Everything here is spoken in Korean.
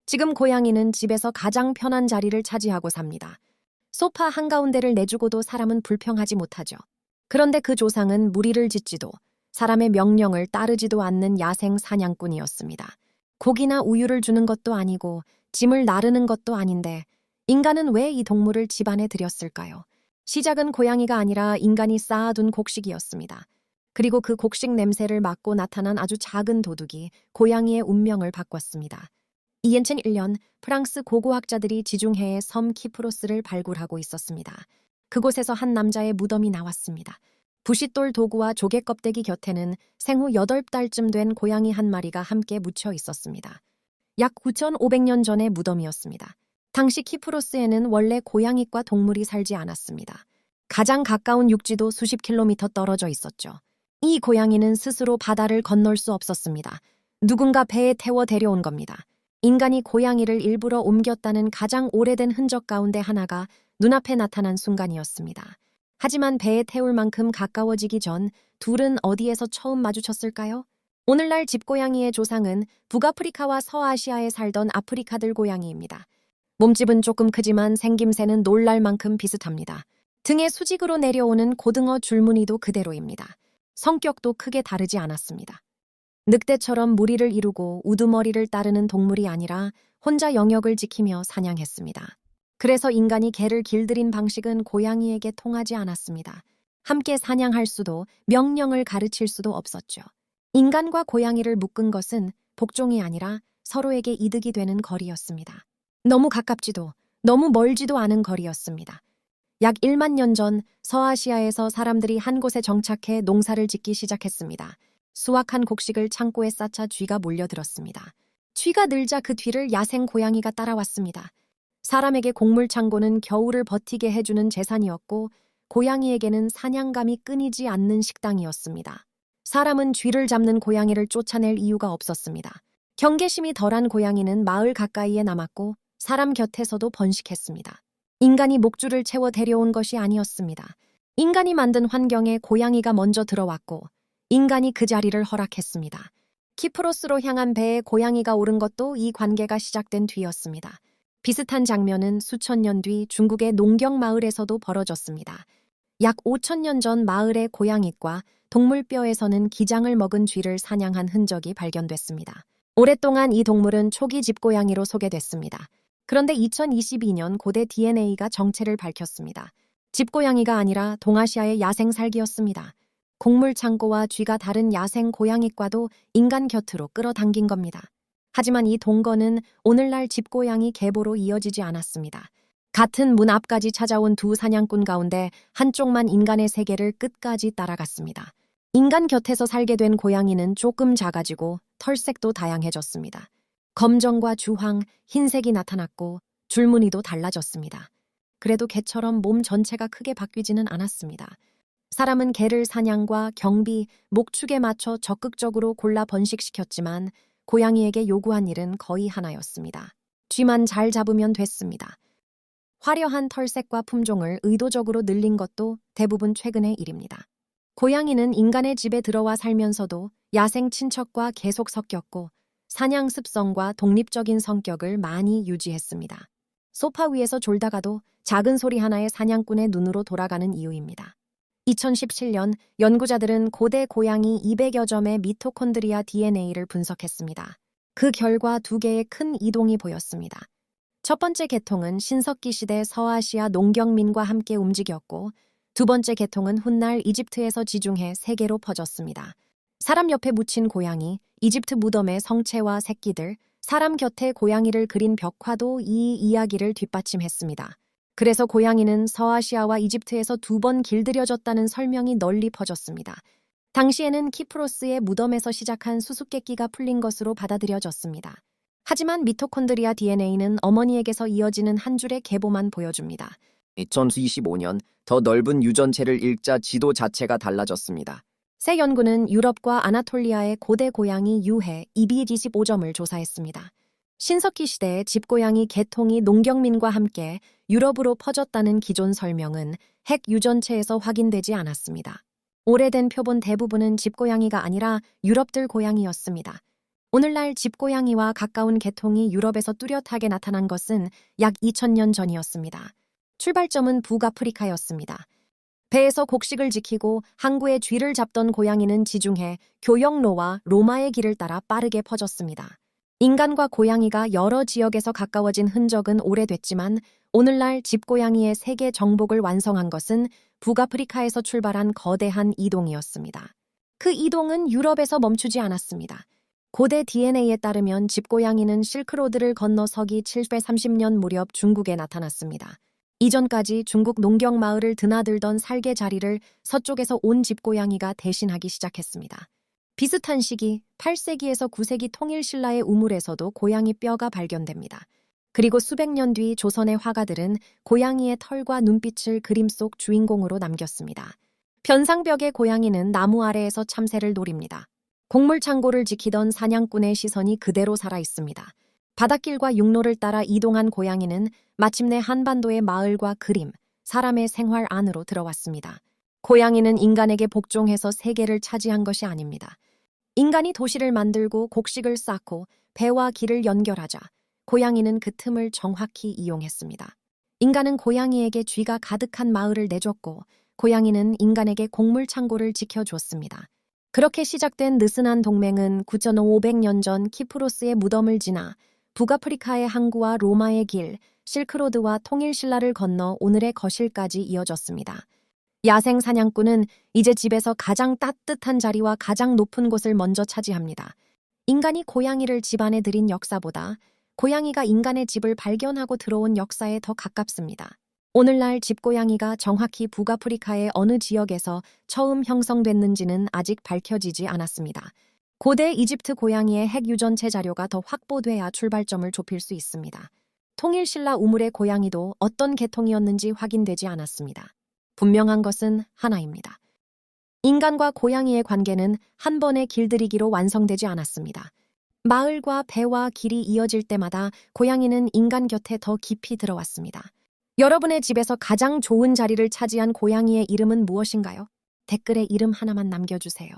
지금 고양이는 집에서 가장 편한 자리를 차지하고 삽니다. 소파 한가운데를 내주고도 사람은 불평하지 못하죠. 그런데 그 조상은 무리를 짓지도 사람의 명령을 따르지도 않는 야생 사냥꾼이었습니다. 고기나 우유를 주는 것도 아니고 짐을 나르는 것도 아닌데 인간은 왜 이 동물을 집안에 들였을까요? 시작은 고양이가 아니라 인간이 쌓아둔 곡식이었습니다. 그리고 그 곡식 냄새를 맡고 나타난 아주 작은 도둑이 고양이의 운명을 바꿨습니다. 2001년 프랑스 고고학자들이 지중해의 섬 키프로스를 발굴하고 있었습니다. 그곳에서 한 남자의 무덤이 나왔습니다. 부싯돌 도구와 조개 껍데기 곁에는 생후 8달쯤 된 고양이 한 마리가 함께 묻혀 있었습니다. 약 9,500년 전의 무덤이었습니다. 당시 키프로스에는 원래 고양이과 동물이 살지 않았습니다. 가장 가까운 육지도 수십 킬로미터 떨어져 있었죠. 이 고양이는 스스로 바다를 건널 수 없었습니다. 누군가 배에 태워 데려온 겁니다. 인간이 고양이를 일부러 옮겼다는 가장 오래된 흔적 가운데 하나가 눈앞에 나타난 순간이었습니다. 하지만 배에 태울 만큼 가까워지기 전 둘은 어디에서 처음 마주쳤을까요? 오늘날 집고양이의 조상은 북아프리카와 서아시아에 살던 아프리카들 고양이입니다. 몸집은 조금 크지만 생김새는 놀랄 만큼 비슷합니다. 등에 수직으로 내려오는 고등어 줄무늬도 그대로입니다. 성격도 크게 다르지 않았습니다. 늑대처럼 무리를 이루고 우두머리를 따르는 동물이 아니라 혼자 영역을 지키며 사냥했습니다. 그래서 인간이 개를 길들인 방식은 고양이에게 통하지 않았습니다. 함께 사냥할 수도 명령을 가르칠 수도 없었죠. 인간과 고양이를 묶은 것은 복종이 아니라 서로에게 이득이 되는 거리였습니다. 너무 가깝지도 너무 멀지도 않은 거리였습니다. 약 1만 년 전 서아시아에서 사람들이 한 곳에 정착해 농사를 짓기 시작했습니다. 수확한 곡식을 창고에 쌓자 쥐가 몰려들었습니다. 쥐가 늘자 그 뒤를 야생 고양이가 따라왔습니다. 사람에게 곡물 창고는 겨울을 버티게 해주는 재산이었고 고양이에게는 사냥감이 끊이지 않는 식당이었습니다. 사람은 쥐를 잡는 고양이를 쫓아낼 이유가 없었습니다. 경계심이 덜한 고양이는 마을 가까이에 남았고 사람 곁에서도 번식했습니다. 인간이 목줄을 채워 데려온 것이 아니었습니다. 인간이 만든 환경에 고양이가 먼저 들어왔고 인간이 그 자리를 허락했습니다. 키프로스로 향한 배에 고양이가 오른 것도 이 관계가 시작된 뒤였습니다. 비슷한 장면은 수천 년 뒤 중국의 농경 마을에서도 벌어졌습니다. 약 5천 년 전 마을의 고양이과 동물뼈에서는 기장을 먹은 쥐를 사냥한 흔적이 발견됐습니다. 오랫동안 이 동물은 초기 집고양이로 소개됐습니다. 그런데 2022년 고대 DNA가 정체를 밝혔습니다. 집고양이가 아니라 동아시아의 야생 살기였습니다. 곡물 창고와 쥐가 다른 야생 고양이과도 인간 곁으로 끌어당긴 겁니다. 하지만 이 동거는 오늘날 집고양이 계보로 이어지지 않았습니다. 같은 문 앞까지 찾아온 두 사냥꾼 가운데 한쪽만 인간의 세계를 끝까지 따라갔습니다. 인간 곁에서 살게 된 고양이는 조금 작아지고 털색도 다양해졌습니다. 검정과 주황, 흰색이 나타났고 줄무늬도 달라졌습니다. 그래도 개처럼 몸 전체가 크게 바뀌지는 않았습니다. 사람은 개를 사냥과 경비, 목축에 맞춰 적극적으로 골라 번식시켰지만 고양이에게 요구한 일은 거의 하나였습니다. 쥐만 잘 잡으면 됐습니다. 화려한 털색과 품종을 의도적으로 늘린 것도 대부분 최근의 일입니다. 고양이는 인간의 집에 들어와 살면서도 야생 친척과 계속 섞였고 사냥 습성과 독립적인 성격을 많이 유지했습니다. 소파 위에서 졸다가도 작은 소리 하나에 사냥꾼의 눈으로 돌아가는 이유입니다. 2017년 연구자들은 고대 고양이 200여 점의 미토콘드리아 DNA를 분석했습니다. 그 결과 두 개의 큰 이동이 보였습니다. 첫 번째 계통은 신석기 시대 서아시아 농경민과 함께 움직였고 두 번째 계통은 훗날 이집트에서 지중해 세계로 퍼졌습니다. 사람 옆에 묻힌 고양이, 이집트 무덤의 성체와 새끼들, 사람 곁에 고양이를 그린 벽화도 이 이야기를 뒷받침했습니다. 그래서 고양이는 서아시아와 이집트에서 2번 길들여졌다는 설명이 널리 퍼졌습니다. 당시에는 키프로스의 무덤에서 시작한 수수께끼가 풀린 것으로 받아들여졌습니다. 하지만 미토콘드리아 DNA는 어머니에게서 이어지는 한 줄의 계보만 보여줍니다. 2025년 더 넓은 유전체를 읽자 지도 자체가 달라졌습니다. 새 연구는 유럽과 아나톨리아의 고대 고양이 유해 225점을 조사했습니다. 신석기 시대의 집고양이 계통이 농경민과 함께 유럽으로 퍼졌다는 기존 설명은 핵 유전체에서 확인되지 않았습니다. 오래된 표본 대부분은 집고양이가 아니라 유럽들 고양이였습니다. 오늘날 집고양이와 가까운 계통이 유럽에서 뚜렷하게 나타난 것은 약 2000년 전이었습니다. 출발점은 북아프리카였습니다. 배에서 곡식을 지키고 항구의 쥐를 잡던 고양이는 지중해, 교역로와 로마의 길을 따라 빠르게 퍼졌습니다. 인간과 고양이가 여러 지역에서 가까워진 흔적은 오래됐지만 오늘날 집고양이의 세계 정복을 완성한 것은 북아프리카에서 출발한 거대한 이동이었습니다. 그 이동은 유럽에서 멈추지 않았습니다. 고대 DNA에 따르면 집고양이는 실크로드를 건너 서기 730년 무렵 중국에 나타났습니다. 이전까지 중국 농경 마을을 드나들던 살개 자리를 서쪽에서 온 집고양이가 대신하기 시작했습니다. 비슷한 시기 8세기에서 9세기 통일신라의 우물에서도 고양이 뼈가 발견됩니다. 그리고 수백 년 뒤 조선의 화가들은 고양이의 털과 눈빛을 그림 속 주인공으로 남겼습니다. 변상벽의 고양이는 나무 아래에서 참새를 노립니다. 곡물 창고를 지키던 사냥꾼의 시선이 그대로 살아 있습니다. 바닷길과 육로를 따라 이동한 고양이는 마침내 한반도의 마을과 그림, 사람의 생활 안으로 들어왔습니다. 고양이는 인간에게 복종해서 세계를 차지한 것이 아닙니다. 인간이 도시를 만들고 곡식을 쌓고 배와 길을 연결하자 고양이는 그 틈을 정확히 이용했습니다. 인간은 고양이에게 쥐가 가득한 마을을 내줬고 고양이는 인간에게 곡물 창고를 지켜줬습니다. 그렇게 시작된 느슨한 동맹은 9,500년 전 키프로스의 무덤을 지나 북아프리카의 항구와 로마의 길, 실크로드와 통일신라를 건너 오늘의 거실까지 이어졌습니다. 야생 사냥꾼은 이제 집에서 가장 따뜻한 자리와 가장 높은 곳을 먼저 차지합니다. 인간이 고양이를 집 안에 들인 역사보다 고양이가 인간의 집을 발견하고 들어온 역사에 더 가깝습니다. 오늘날 집고양이가 정확히 북아프리카의 어느 지역에서 처음 형성됐는지는 아직 밝혀지지 않았습니다. 고대 이집트 고양이의 핵 유전체 자료가 더 확보돼야 출발점을 좁힐 수 있습니다. 통일신라 우물의 고양이도 어떤 계통이었는지 확인되지 않았습니다. 분명한 것은 하나입니다. 인간과 고양이의 관계는 한 번의 길들이기로 완성되지 않았습니다. 마을과 배와 길이 이어질 때마다 고양이는 인간 곁에 더 깊이 들어왔습니다. 여러분의 집에서 가장 좋은 자리를 차지한 고양이의 이름은 무엇인가요? 댓글에 이름 하나만 남겨주세요.